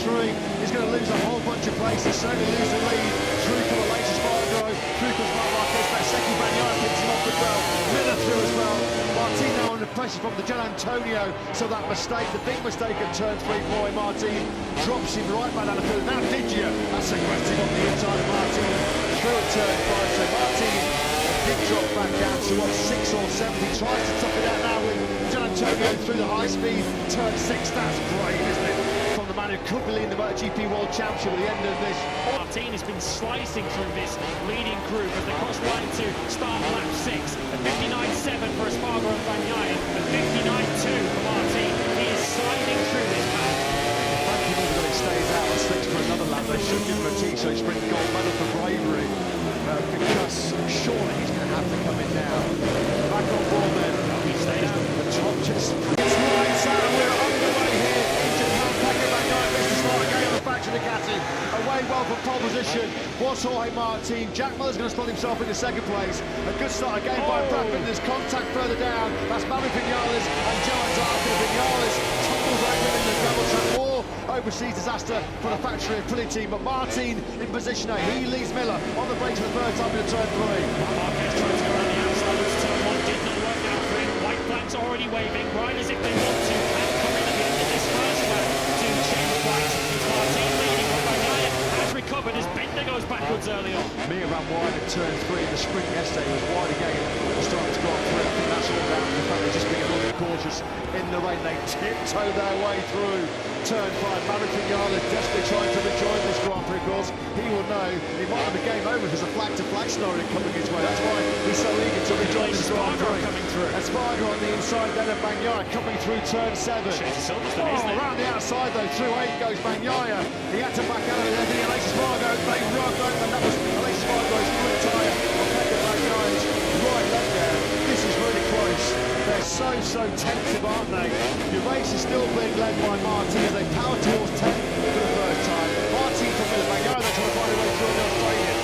three. He's going to lose a whole bunch of places, certainly lose the lead. Through to the latest Spargo, through comes Marquez, Pecco Bagnaia picks him off as well. Miller through as well. Martin now under pressure from the Gian Antonio, so that mistake, the big mistake at turn three for Martin, drops him right back down the field. Now did you? That's aggressive on the inside of Martin. Through at turn five, so Martin did drop back down to what, 6 or 7. He tries to top it out now with Gian Antonio through the high speed. Turn 6, that's brave, isn't it? From the man who could be leading the MotoGP World Championship at the end of this. Martin has been slicing through this leading group as they cross line to start lap 6. A 59.7 for Espargaro and Bagnaia, a 59.2 for Martin. He is sliding through this pack. Frankie Movie he stays out on 6 for another lap. They should give him a T-shirt sprint gold medal for bravery. Because surely he's going to have to come in now. Back on board then. He stayed out. The top just... It's lights out and we're underway here in Japan. Pecco Bagnaia missed the start again on the back to Ducati. Away well from pole position was Jorge Martin. Jack Miller's going to slot himself into second place. A good start again by Brad Binder. There's contact further down. That's Maverick Vinales and Joan Zarco. Vinales tumbles over in the double track. More overseas disaster for the factory Ability, but Martin in position A. He leads Miller on the break for the third time in turn 3. Marquez trying to go around the outside of turn 1, did not work out for him. White flags already waving, right as if they want to, and coming at the end of this first lap to change flags. It's Martin leading, but Bagnaia has recovered as Binder goes backwards early on. Mir ran wide at turn 3 in the sprint yesterday, was wide again at the start of the Grand Prix. I think that's all down to the fact they're just being a little bit cautious in the rain. They tiptoe their way through turn 5. Maverick Vinales desperately trying to rejoin this Grand Prix, of course. He will know it might have a game over if there's a flag-to-flag scenario coming his way. That's why he's so eager to rejoin this Grand Prix. Coming through. Espargaro on the inside, then of Bagnaia coming through turn 7. Around the outside though, through 8 goes Bagnaia. He had to back out of everything. Espargaro, they rubbed open. That was Espargaro's front tyre on Pecco Bagnaia's right leg there. This is really close. They're so tentative, aren't they? The race is still being led by Martin as they power towards 10 for the first time. Martin from the Bagnaia, they're trying to find a way through and they'll straight in.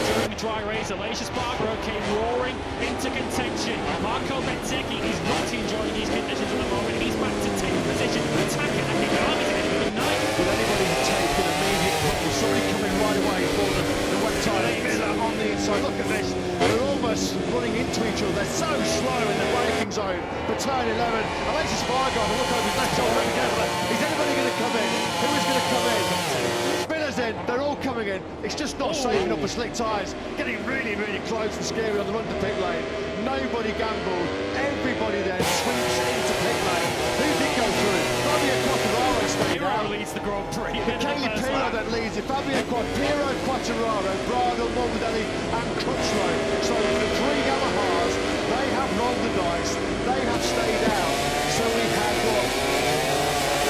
During the dry race, Espargaro came roaring into contention. Pecco Bagnaia is not enjoying these conditions at the moment. He's back to 10th position, attacking the Kigami to get a 9. Will anybody take an immediate problem? Somebody coming right away for the wet tyre. Miller on the inside. Look at this. They're almost running into each other. They're so slow in the braking zone for turn 11. Espargaro, look over his left shoulder together. Is anybody going to come in? Who is going to come in? Miller's in. They're all coming in. It's just not saving up for slick tyres. Getting really close and scary on the run to pit lane. Nobody gambled. Everybody then sweeps into pit lane. Who did go through? Fabio Quartararo stayed out. Leads the Grand Prix. Piero that leads it. Fabio Quartararo, Bradle, Morbidelli and Crutchlow. So the 3 Yamahas, they have rolled the dice. They have stayed out. So we had what?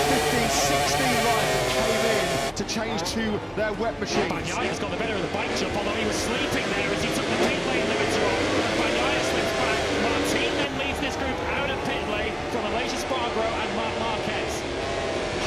15, 16 riders came in to change to their wet machines. Bagnaia's got the better of the bike jump, although he was sleeping there as he took the pit lane limiter off. Bagnaia slips back. Martin then leads this group out of pit lane from Espargaro and Marquez.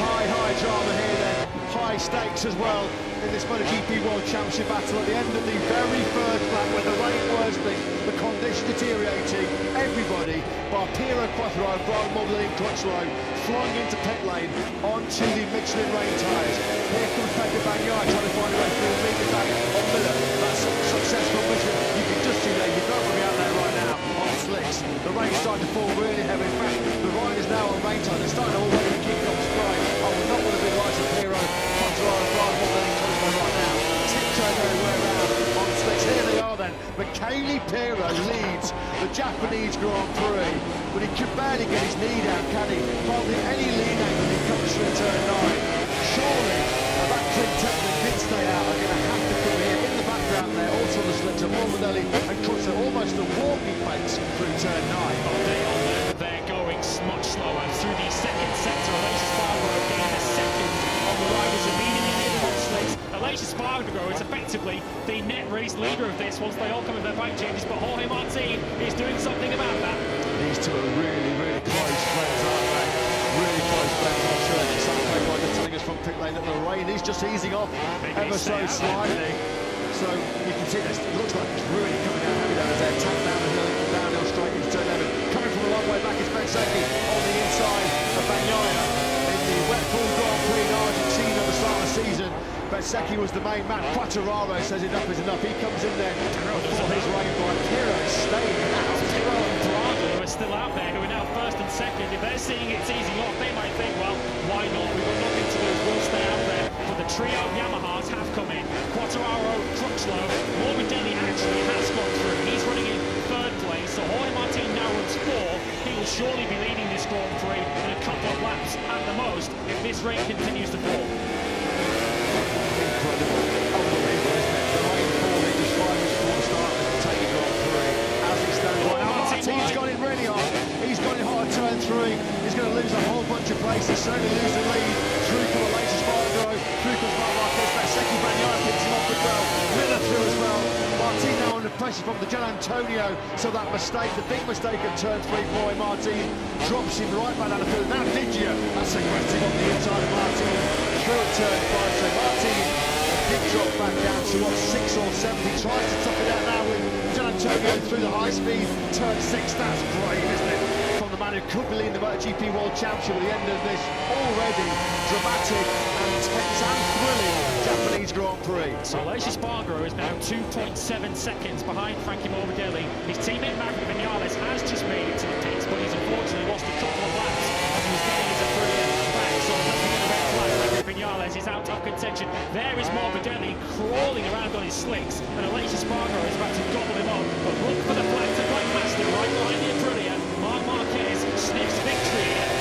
High drama here then. High stakes as well in this MotoGP World Championship battle at the end of the very first lap when the rain worsening, the condition deteriorating. Everybody, bar Piero Quartararo, Bradle, Morbidelli and Crutchlow, flying into pit lane onto the Michelin rain tyres. Here comes Pecco Bagnaia trying to find a way through the lead back on Miller. That's successful mission. You can just see that you don't want to be out there right now on slicks. The rain's starting to fall really heavy. In fact, the riders now on rain tyres. They're starting to already kick off spray. I would not want to be the likes of Piero Quartararo, Bradle, Morbidelli and Crutchlow right now. Tiptoe their way around on slicks. Here they are then. Michele Piero leads the Japanese Grand Prix, but he can barely get his knee down, can he? Hardly any lead angle he comes through turn 9. Surely, that quintet that did stay out are going to have to come here in the background there, also on the slips of Morbidelli and Crutchlow, almost a walking pace through turn 9. They're going much slower through the second sector. Espargaro getting a second on the riders immediately near the hot slicks. Espargaro is effectively the net race leader of this once they all come with their bike changes, but Jorge Martin is doing something about that. These two are really close friends, aren't they? Really close friends. I'm sure there's some people are telling us from pit lane that the rain is just easing off ever so slightly. So you can see this, it looks like it's really coming down heavy down as they're tapped downhill straight into turn 11. Coming from a long way back is Pecco on the inside of Bagnaia. Bezzecchi was the main man. Quattararo says enough is enough. He comes in there before his rain by Pirro staying out. Pirro and Prado, who are still out there, who are now first and second. If they're seeing it's easy off, they might think, well, why not? We've got nothing to lose. We'll stay out there. But the trio of Yamahas have come in. Quattararo, Crutchlow, Morbidelli actually has gone through. He's running in third place, so Jorge Martin now runs fourth. He will surely be leading this Grand Prix in a couple of laps at the most if this rain continues to fall. Incredible, unbelievable, isn't it? The rain falling just 5 minutes before the start of the Motegi Grand Prix. As it stands right now, Martin's gone in really hard. He's gone in hard at turn 3. He's going to lose a whole bunch of places, certainly lose the lead. Through for the latest Spargo, through comes Marquez, Pecco Bagnaia picks him off as well. Miller through as well. Martin now under pressure from the Gian Antonio, so that mistake, the big mistake at turn 3 for Martin, drops him right back down the field. Now Digia, that's aggressive on the inside of Martin, through at turn 5, so Martin a big drop back down to what, 6 or 7. He tries to tough it out now with Gian Antonio through the high speed, turn 6, that's brave, isn't it? From the man who could be leading the MotoGP World Championship at the end of this already dramatic and intense and thrilling Japanese Grand Prix. So Aleix Espargaro is now 2.7 seconds behind Frankie Morbidelli. His teammate Maverick Vinales has just made it to the pits, but he's unfortunately lost a couple of laps as he was getting his Aprilia back. So looking at the red flag, Maverick Vinales is out of contention. There is Morbidelli crawling around on his slicks, and Aleix Espargaro is about to gobble him up. But look for the flag to Black Master right behind the Aprilia. Marc Marquez sniffs victory here.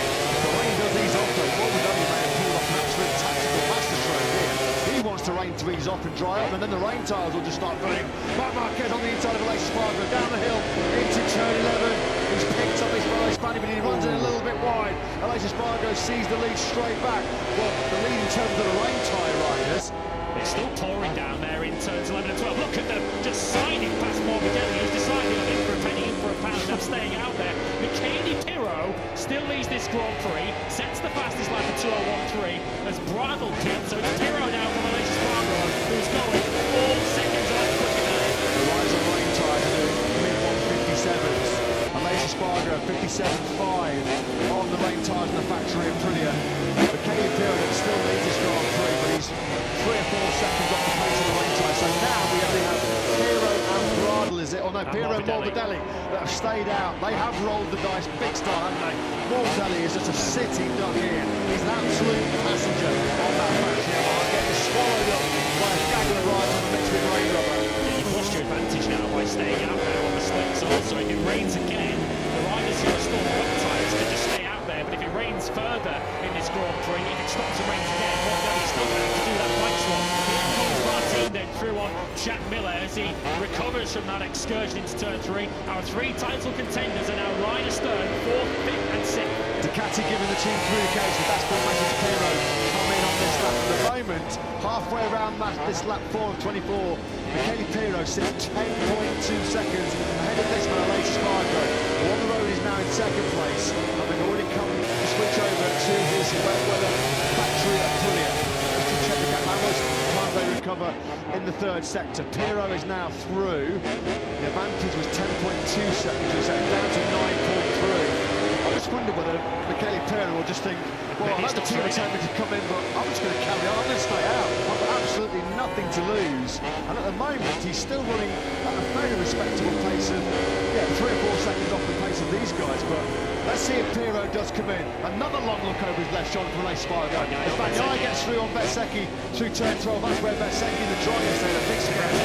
The rain does ease off though. Morbidelli may have pulled off an absolute tactical masterstroke here. He wants the rain to ease off and dry up, and then the rain tiles will just start filling. Marc Marquez on the inside of Aleix Espargaro, down the hill into turn 11. He's picked up his fellow Spaniard, but he runs it a little bit wide. Aleix Espargaro sees the lead straight back. Well, the lead in terms of the rain tire riders. It's still pouring down there in turns 11 and 12. Look at them just sliding past Morbidelli. He's decided in for a penny, in for a pound. I'm staying out there. Michele Pirro still leads this Grand Prix, sets the fastest lap of 2:01.3 as Bradl pit. So it's Pirro now from Aleix Espargaro, who's going 4 seconds left quicker than him. The rise of rain tires doing mid-157s. Aleix Espargaro 57.5 on the rain tires in the factory in Aprilia. Michele Pirro still leads this Grand Prix, but he's 3 or 4 seconds off the pace of the rain tire. So now we only have Pirro and Bradl, is it? Or no, Pirro and Morbidelli that have stayed out. They have rolled the dice big start, haven't they? Morbidelli is just a sitting duck here. He's an absolute passenger on that factory car, getting swallowed up by a gaggle of riders on the mixed with rain rubber. You've lost your advantage now by staying out there on the slicks. Also, if it rains again, the riders who are still wet tyres can just stay out there. But if it rains further in this Grand Prix, if it stops and rains again, Morbidelli's still going to have to do that bike swap. Here comes Martin then through on Jack Miller as he recovers from that excursion into turn 3. Our 3 title contenders are now Ryan Astern, 4th, 5th and 6th. Ducati giving the team communication. That's what message Pirro come in on this lap. At the moment, halfway around this lap 4 of 24, Michele Pirro sits 10.2 seconds ahead of this man, Aleix Espargaro, who on the road is now in 2nd place, having already come to switch over to his wet weather factory at Aprilia. Just to check the gap, that was time they recover in the 3rd sector. Pirro is now through. The advantage was 10.2 seconds, so down to 9.3. I just wonder whether Michele Pirro will just think, well, I know the team is telling me to come in, but I'm just going to carry on, I'm going to stay out. I've got absolutely nothing to lose. And at the moment, he's still running at a very respectable pace of, 3 or 4 seconds off the pace of these guys. But let's see if Pirro does come in. Another long look over his left shoulder for Aleix Espargaro. As Bagnaia gets through on Bezzecchi through turn 12, that's where Bezzecchi, the driver, saying a big surprise.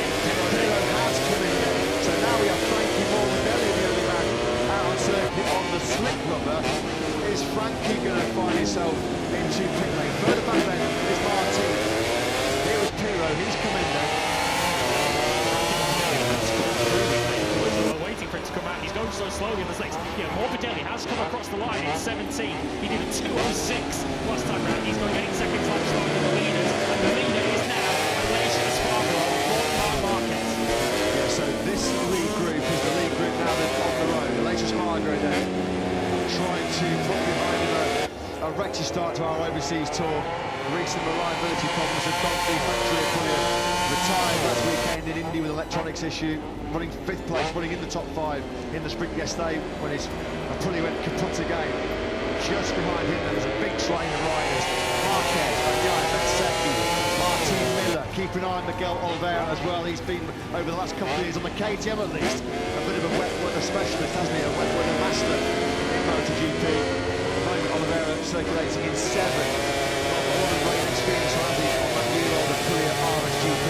Pirro has come in there. So now we have Frankie Morbidelli, the only man out on circuit on the slick rubber. Is Frankie going to find himself into pit lane? Further back then is Martin. Here was Pirro, he's come in there. We're waiting for it to come out. He's going so slowly on the slicks. Morbidelli has come across the line in 17. He did a 2:06 last time round. He's going 8 seconds left slower than the leaders. And the leader is now Aleix Espargaro for Marc Marquez. Yeah, so this lead group is the lead group now that's on the road. Aleix Espargaro then trying to put behind him a wretched start to our overseas tour. Recent reliability problems have got the factory Aprilia retired last weekend in Indy with electronics issue, running 5th place, running in the top 5 in the sprint yesterday when his Aprilia went kaput again. Just behind him there was a big train of riders. Marquez, Bagnaia, Bezzecchi, Martin, behind Miguel Oliveira as well. He's been, over the last couple of years, on the KTM at least, a bit of a wet weather specialist, hasn't he? A wet weather master in MotoGP. At the moment, Oliveira circulating in 7. Not a lot of great experience, has he, on that new old Aprilia RSGP.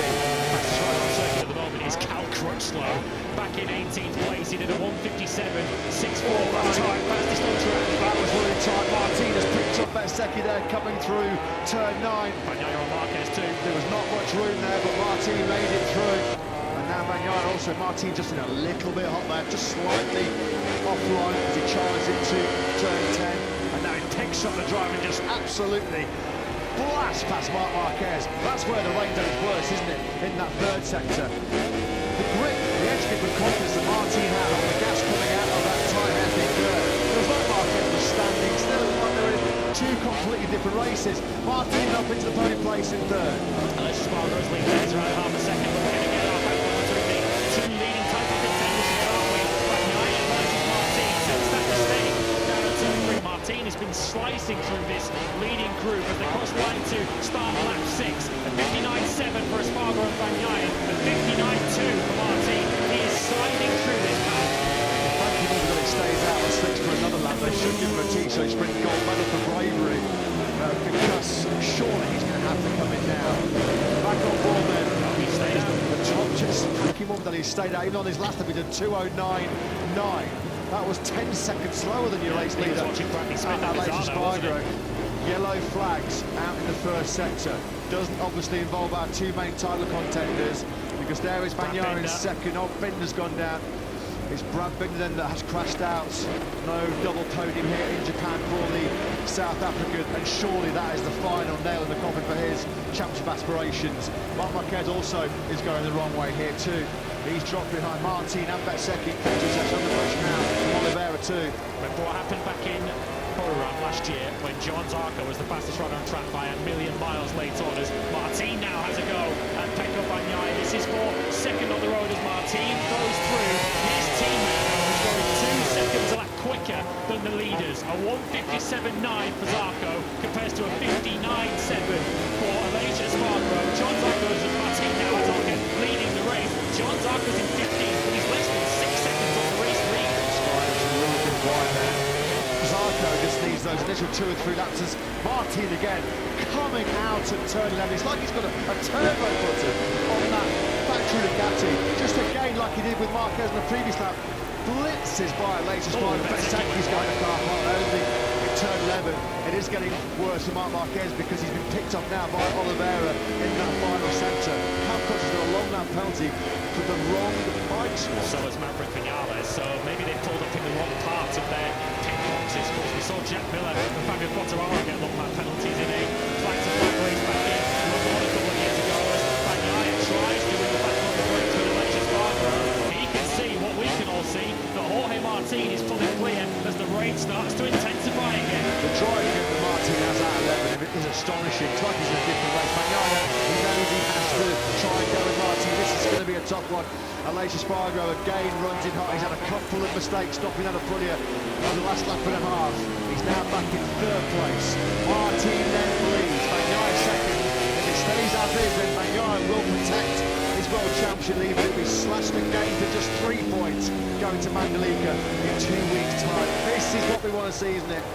Fastest rider on circuit at the moment is Cal Crutchlow. Back in 18th place, he did a 1:57.64. Fastest on track. That was really tight. Martinez picked up Bezzecchi there, coming through turn 9. Bagnaia on Marquez too. There was not much room there, but Martin made it through. And now Bagnaia also, Martin just in a little bit hot there, just slightly offline as he charges into turn 10. And now he picks up the drive and just absolutely blasts past Marc Marquez. That's where the rain goes worse, isn't it, in that third sector. The grip, the edge grip and confidence that Martin had on the gas coming out of that tight hairpin curve. It was like Marquez was standing still, it was like they were in two completely different races. Martin up into the podium place in third. Aleix Espargaro's lead leads around half a second, but we're going to get our back between the two leading title contenders here, aren't we? Bagnaia versus Martin since that mistake down at turn 3. Martin has been slicing through this leading group as they cross line to start lap 6. A 59.7 for Espargaro and Bagnaia, a 59.2 for Martin. He is sliding through this path. Frankie Miller that he stays out on 6 for another lap. They should give him a T-so sprint gold medal for bravery, because surely he's going to have to come in now. Back on board then. He stayed out. The top just Frankie Miller that he stayed out. Even on his last lap he did 2:09.9. That was 10 seconds slower than your race He was leader. watching Bradley Smith at Aleix Lozano, wasn't Espargaro. Yellow flags out in the first sector. Doesn't obviously involve our two main title contenders, because there is Bagnaia in second. Oh, Binder's gone down. It's Brad Binder then that has crashed out. No double podium here in Japan for the South African, and surely that is the final nail in the coffin for his championship aspirations. Marc Marquez also is going the wrong way here too. He's dropped behind Martin and Bezzecchi. Just under pressure now from Oliveira too. Remember what happened back in Buriram last year when John Zarco was the fastest runner on track by 1,000,000 miles late orders. Martin now has a go at Pecco Bagnaia. This is for second on the road as Martin goes through. His teammate now is going 2 seconds a lap quicker than the leaders. A 1:57.9 for Zarco compares to a 59.7 for Aleix Espargaro. John Zarco's and Martin now are talking leading the race. John Zarco's in 15th, but he's less than 6 seconds on the race lead. Spider's a little bit wide there. Zarco just needs those initial 2 or 3 laps as Martin again coming out at turn 11. It's like he's got a turbo button on that factory Ducati. Just again, like he did with Marquez in the previous lap, blitzes by Aleix Espargaro. Bezzecchi's going to car park only in turn 11. It is getting worse for Marc Marquez because he's been picked up now by Oliveira in that final centre. Cal Crutchlow has got a long lap penalty for the wrong bike swap. So has Maverick Vinales, so maybe they pulled up in the wrong part of their pit boxes. Of course, we saw Jack Miller and Fabio Quartararo get long lap penalties in a flag-to-flag race back in Le Mans a couple of years ago as Bagnaia tries doing the back-road break with Aleix Espargaro. He can see what we can all see, that Jorge Martin is fully clear as the rain starts to intensify again. The drive that Martin has out of 11 is astonishing. It's like he's in a different race. Bagnaia, he knows he has to try and go with Martin. This is going to be a tough one. Aleix Espargaro again runs in hot. He's had a couple of mistakes stopping that Aprilia on the last lap and a half. He's now back in third place. Martin then leads. Bagnaia second. If it stays as is, then Bagnaia will protect his world championship lead. But it'll be slashed again to just 3 points going to Mandalika in 2 weeks' time. This is what we want to see, isn't it?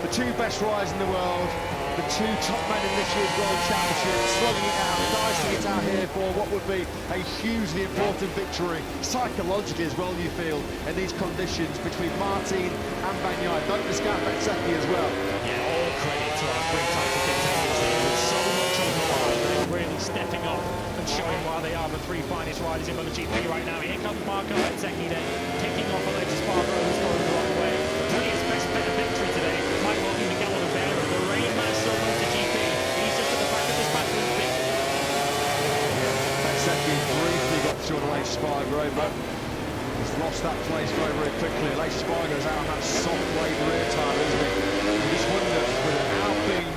The 2 best riders in the world, the 2 top men in this year's World Championship, slugging it out, dicing it out here for what would be a hugely important victory, psychologically as well, you feel, in these conditions between Martin and Bagnaia. Don't discount Bezzecchi as well. Yeah, all credit to our 3 title contenders here with so much on the line. They're really stepping up and showing why they are the 3 finest riders in MotoGP right now. Here comes Marco Bezzecchi then, picking off Aleix Espargaro, who's going the wrong way. Apria's best bet of victory today might well be Miguel Oliveira, the rain master of MotoGP. He's just at the back of this battle in big. Bezzecchi briefly got through on Aleix Espargaro, but he's lost that place very, very quickly. Aleix Espargaro's out on that soft blade rear tyre, isn't he? You just wonder, without being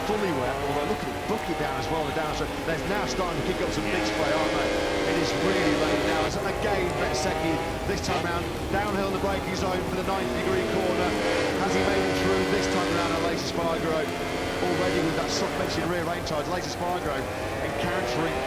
fully wet, although look at the bucket down as well, the downside. They're now starting to kick up some big spray, aren't they? It is really late now. So again, Bezzecchi this time round, downhill in the braking zone for the 90-degree corner. Has he made it through this time around? Aleix Espargaro already with that soft bench in rear range tyres. Aleix Espargaro encountering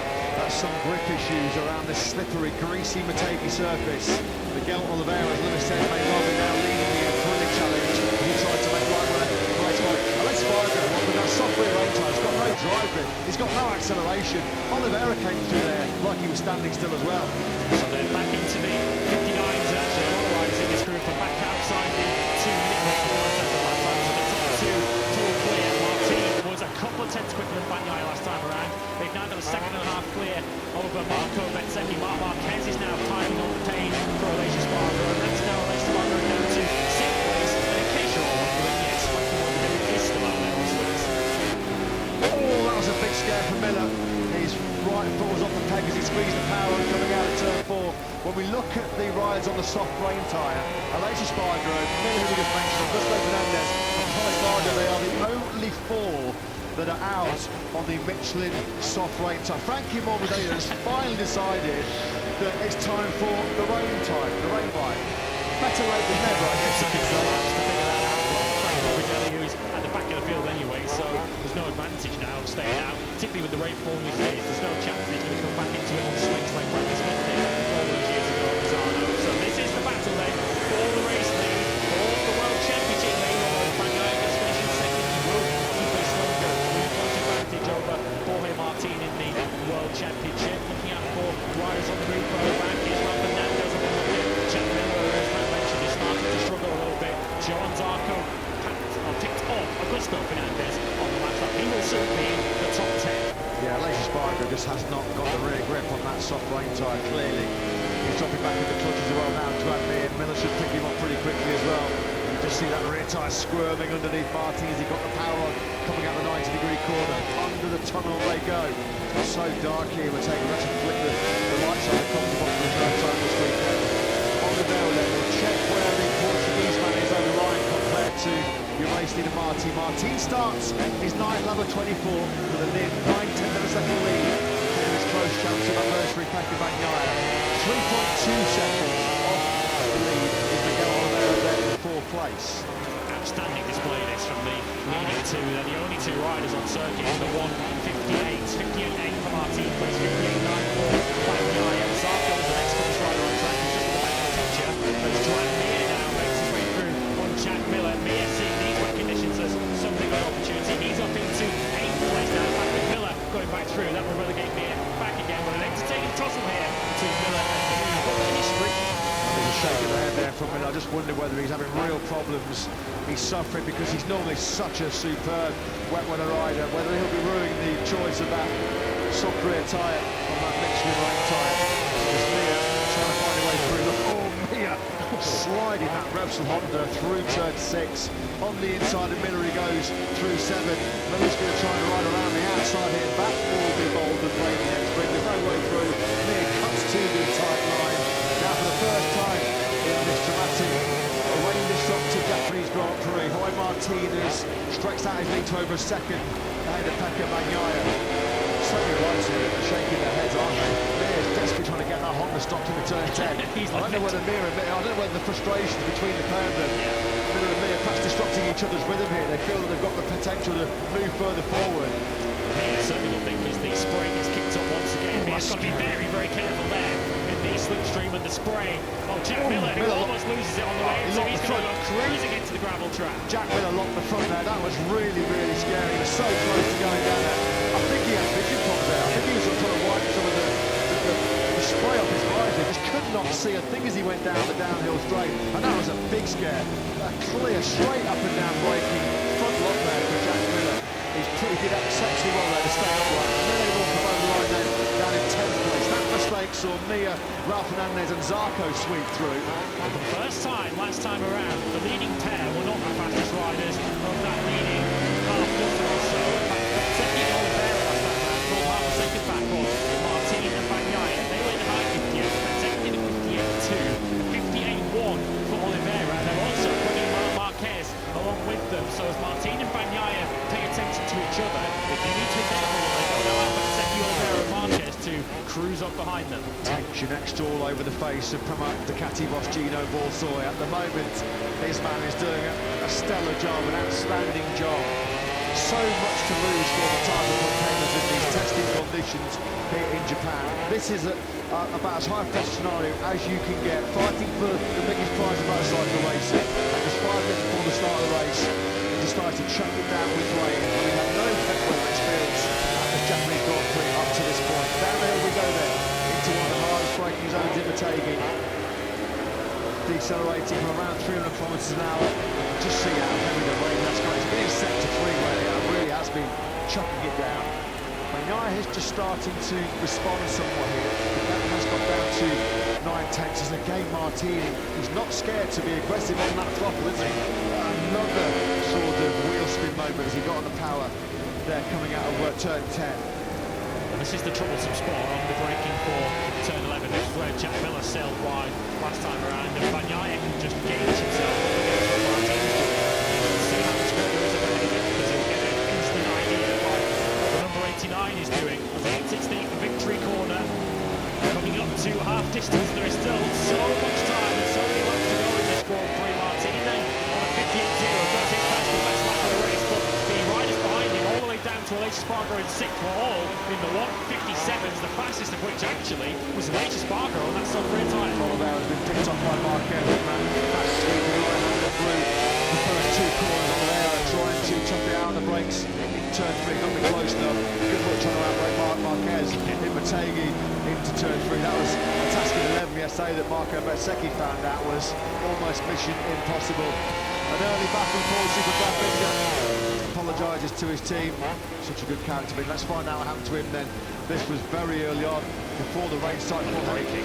some grip issues around this slippery, greasy Motegi surface. Miguel Oliveira, as Lewis said, may well be now leading the thrilling challenge. He tried to make right with it. Alex Spargo, with that soft rear range time, he's got no drive in, he's got no acceleration. Oliveira came through there like he was standing still as well. So they're back into the 59s, actually. All the riders in this group are back outside the 2-minute race last time. So the top two full clear. Martin was a couple of tenths quicker than Bagnaia last time around. They've now got a second and a half clear over Marco Bezzecchi. Marc Marquez is now timing on the pain for Aleix Espargaro, and that's now Aleix Espargaro down to 6th place. And in case you're all wondering, yes, 21 is still out there on Swiss. Oh, that was a big scare for Miller. His right foot was off the peg as he squeezed the power and coming out of turn 4. When we look at the riders on the soft rain tyre, Aleix Espargaro, Miller, who we just mentioned, Augusto Fernandez and Pecco Bagnaia, they are the only 4 that are out on the Michelin soft rain tyre. Frankie Morbidelli has finally decided that it's time for the rain tyre, the rain bike. Better late than never, I guess you could say. Frankie Morbidelli, who's at the back of the field anyway, so there's no advantage now of staying out, particularly with the rain falling as it is. There's no chance that he's going to come back into it on swings like Bradley Smith did all those years ago at Misano. So this is the battle then for the race lead, for the World Championship lead. Although Bagnaia gets finishing second, he will keep a slogan. Advantage over Jorge Martin in the World Championship. Looking out for riders on the group back is Rafa Fernandez on the line. Jack Miller, as Matt mentioned, is starting to struggle a little bit. Joan Zarco picked off Augusto Fernandez on the last lap. He will soon be in the top 10. Yeah, Aleix Espargaro just has not got the rear grip on that soft rain tyre, clearly. He's dropping back into clutch as well now. Grand Prix, and Miller should pick him up pretty quickly as well. You just see that rear tyre squirming underneath Martin as he got the power on, coming out the 90-degree corner. Under the tunnel they go. It's so dark here, we're taking let's flick the lights on the comes off the first time this weekend. On the bell then, we'll check where the Portuguese man is over the line compared to your race leader Martin. Martin starts his night lap of 24 with a near 9/10 of a second lead. Here is close championship adversary Pecco Bagnaia. 3.2 seconds off the lead is Miguel Oliveira there in 4th place. Outstanding display this from the leading two. They're the only 2 riders on circuit in the 1:58. 58.8 for Martin, place 58.9 for Bagnaia. Zarco is the next quickest rider on track. He's just at the back of the picture. As Joan Mir now makes his way through on Jack Miller. Mir seeing these wet conditions as something of an opportunity. He's up into 8th place now, back with Miller going back through. That will relegate Mir back again with an entertaining tussle here between Miller and Mir. What a history. He's shaking the head there from Miller. I just wonder whether he's having real problems. He's suffering because he's normally such a superb wet weather rider. Whether he'll be ruining the choice of that soft rear tyre on that Michelin rain tyre. Just Mir trying to find a way through. Look, oh, Mir sliding that Repsol Honda through turn 6. On the inside of Miller he goes through 7. Miller's going to try and ride around the outside here. That will be bold and play the next sprint. There's no way through. Mir cuts to the tight line. Now for the first time in this dramatic rain-disrupted Japanese Grand Prix, Jorge Martin stretched out his lead to over a second ahead of Pecco Bagnaia. So many riders here are shaking their heads, aren't they? Mir's desperately trying to get that Honda stopped in return 10. I don't know whether I don't know whether the frustrations between the pair of them, Miller and Mir, perhaps disrupting each other's rhythm here. They feel that they've got the potential to move further forward. Mir certainly will think as the spray gets kicked up once again. Mir's got to be very, very careful there in the slipstream and the spray. Oh, Jack Miller, who almost loses it on the way in, so he's going to go cruising into the gravel trap. Jack Miller locked the front there. That was really, really scary. He was so close to going down there. I think he had vision problems there. I think he was trying to wipe some of the spray off his visor. Just could not see a thing as he went down the downhill straight. And that was a big scare. That clear, straight up and down braking front lock there for Jack Miller. He did exceptionally well there to stay upright. And then they walk up over the line then, down in 10th place. That mistake saw Mir, Rafa Fernandez and Zarco sweep through. For the first time, last time around, the leading pair were not the fastest riders of that leading half dozen or so. Bezzecchi and Oliveira last time around, pulled half a second back on Martin and Bagnaia. They were in the high 58, Bezzecchi did a 58.2, 58.1 for Oliveira. They're also putting Marc Marquez along with them. So as Martin and Bagnaia pay attention to each other, if they need to be careful when they don't allow Bezzecchi, Oliveira and Marquez to cruise up behind them. Tension etched all over the face of Ducati boss Gino Borsoy. At the moment, his man is doing a stellar job, an outstanding job so much to lose for the title contenders in these testing conditions here in Japan. This is about as high pressure scenario as you can get, fighting for the biggest prize of motorcycle racing. And just 5 minutes before the start of the race, he decided to chuck it down with rain. And we had no weather experience at the Japanese Grand Prix up to this point. Down there we go then, into one of the hardest braking zones in Motegi. Decelerating from around 300 kilometers an hour. Just see how heavy the rain has got. It's getting set to freeway now. It really has been chucking it down. Bagnaia is just starting to respond somewhat here. That has got down to 9/10 as again Martin. He's not scared to be aggressive on that throttle, is he? Another sort of wheel spin moment as he got on the power there coming out of turn 10. And this is the troublesome spot on the braking for turn 11. This is where Jack Miller sailed wide last time around, and Bagnaia can just gauge himself against what Martin's doing. You can see how much better is ahead of him, because he'll get an instant idea of what the number 89 is doing. As he exits the victory corner, coming up to half distance, there is still so much time and so many laps to go in this Grand Prix. Martin then on a 58.0 does his best, the best lap of the race, but the riders behind him all the way down to Aleix Espargaro in 6th were all in the 1:57s, the fastest of which actually was Aleix Espargaro on that sub-rear tyre. All there has been picked up by Marquez, man. That's sweeping right-hander through the first 2 corners on there, trying to chuck it out on the brakes in turn 3, not been close enough. Good luck trying to outbrake Marquez in Motegi into turn 3. That was a task in 11 yesterday that Marco Bezzecchi found out was almost mission impossible. An early battle for Super apologises to his team. Such a good character, but let's find out what happened to him then. This was very early on, before the rain started breaking.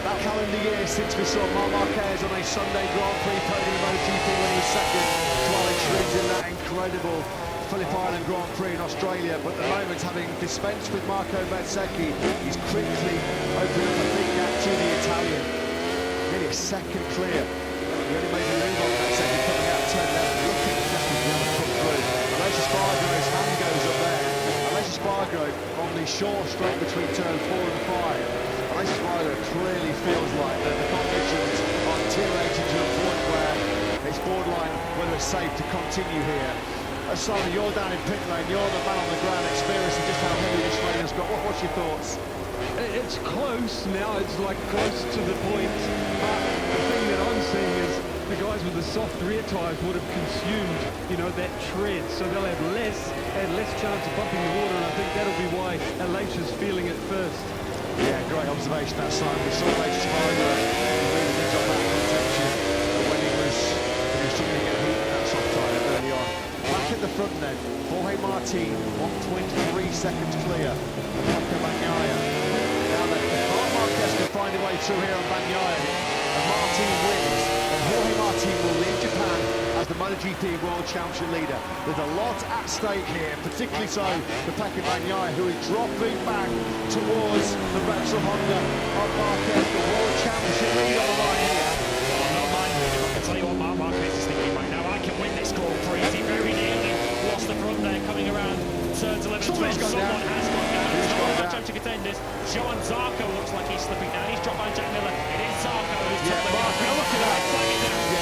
That calendar year since we saw Marc Marquez on a Sunday Grand Prix podium in MotoGP when he was second to Alex Rins in that incredible Phillip Island Grand Prix in Australia. But at the moment, having dispensed with Marco Bezzecchi, he's quickly opened up a big gap to the Italian. Nearly a second clear. He only made a move on Bezzecchi coming out of turn 11, looking just as the other come through. Aleix Espargaro, his hand goes up there. Aleix Espargaro on the short straight between turn 4 and 5. Aleix Espargaro clearly feels like that the conditions are deteriorating to a point where it's borderline whether it's safe to continue here. Simon, you're down in pit lane, you're the man on the ground experiencing just how heavy this rain has got. What's your thoughts? It's close now, it's like close to the point, but the thing that I'm seeing is the guys with the soft rear tyres would have consumed, you know, that tread, so they'll have less chance of bumping the water, and I think that'll be why Aleix is feeling it first. Yeah, great observation that, Simon. We saw Aleix Espargaro really did drop out of contention when he was trying to get heat in that soft tyre early on. Back at the front then, Jorge Martin, 1.3 seconds clear of Pecco Bagnaia. Now then, Marc Marquez can find a way through here on Bagnaia, and Martin wins, and Jorge Martin will lead Japan as the MotoGP World Championship leader. There's a lot at stake here, particularly so for Pecco Bagnaia, who is dropping back towards the Repsol Honda of Marquez, the World Championship lead on the line here. I'm not minded if I can tell you what Marc Marquez is thinking right now. I can win this Grand Prix. He very nearly lost the front there coming around turns 11 to 12. Someone has gone down. It's not one of my championship contenders. Johan Zarco looks like he's slipping down. He's dropped by Jack Miller. It is Zarco who's Yeah, Mark, look at that.